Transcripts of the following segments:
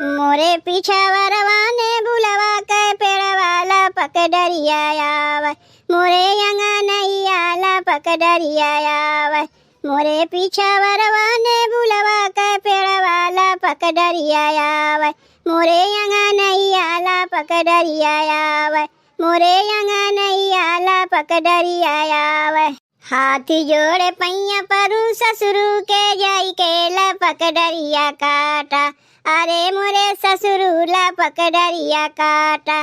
मोरे पीछावरवा ने बुलवा के पेड़वाला पकड़रिया आवे। मोरे अंगनैया ला पकड़रिया आवे। मोरे पीछावरवा ने बुलवा के पेड़वाला पकड़रिया आवे। मोरे अंगनैया ला पकड़रिया आवे। मोरे अंगनैया ला पकड़रिया आवे। हाथी जोड़े पैया परू ससुरु के जाई के ला पकड़रिया काटा। अरे मोरे ससुरु ला पकड़रिया काटा।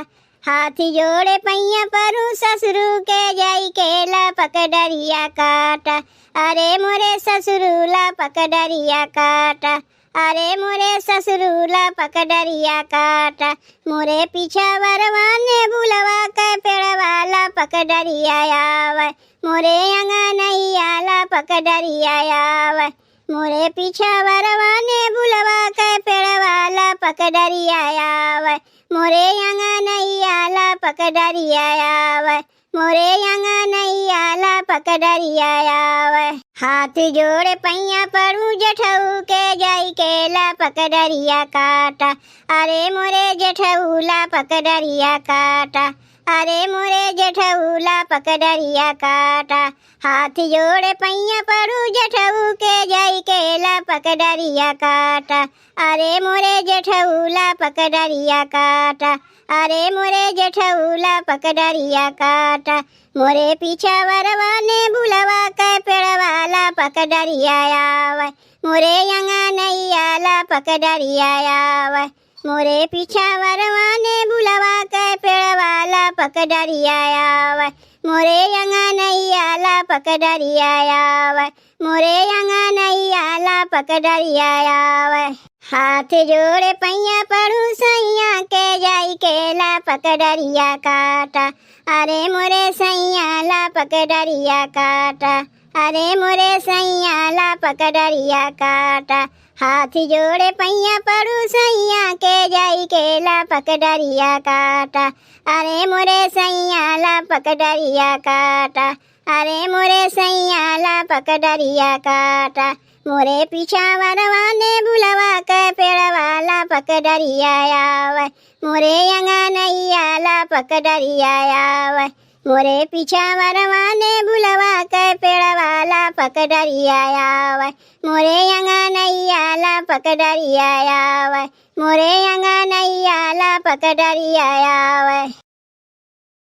हाथी जोड़े पैया परू ससुरु के जाई के ला पकड़रिया काटा। अरे मोरे ससुरु ला पकड़रिया काटा। अरे मोरे ससुरु ला पकड़रिया काटा। मोरे पीछावरवा ने बुलवा के पेड़वाला पकड़रिया आवे। मोरे अंगनैया ला पकड़रिया आवे। मोरे पीछावरवा ने बुलवा के पेड़वाला पकड़रिया आवे। मोरे अंगनैया ला पकड़रिया आवे। मोरे अंगनैया ला पकड़रिया आवे। हाथ जोड़े पैया परू जेठऊ के जाई के ला पकड़रिया काटा। अरे मोरे जेठऊ ला पकड़रिया काटा। अरे मोरे जेठऊ ला पकड़रिया काटा। हाथ जोड़े पैया परू जेठऊ के जाई के ला पकड़रिया काटा। अरे मोरे जेठऊ ला पकड़रिया काटा। अरे मोरे जेठऊ ला पकड़रिया काटा। मोरे पीछावरवा ने बुलवा के पेड़वाला पकड़रिया आवे। मोरे अंगनैया ला पकड़रिया आवे। मोरे पीछावरवा ने बुलवा के पेड़वाला पकड़रिया आवे। मोरे अंगनैया ला पकड़रिया आवे। मोरे अंगनैया ला पकड़रिया आवे। हाथ जोड़े पैया परू सैया के जाई के ला पकड़रिया काटा। अरे मोरे सैया ला पकड़रिया काटा। अरे मोरे सैया ला पकड़रिया काटा। हाथ जोड़े पैया परू सैया के जाई के ला पकड़रिया काटा। अरे मोरे सैया ला पकड़रिया काटा। अरे मोरे सैया ला पकड़रिया काटा। मोरे पीछावरवा ने बुलवा के पेड़वाला पकड़रिया आवे। मोरे अंगनैया ला पकड़रिया आवे। मोरे पीछावरवा ने बुलवा के पेड़वाला पकड़रिया आवे। मोरे अंगनैया ला पकड़रिया आवे। मोरे अंगनैया ला पकड़रिया आवे।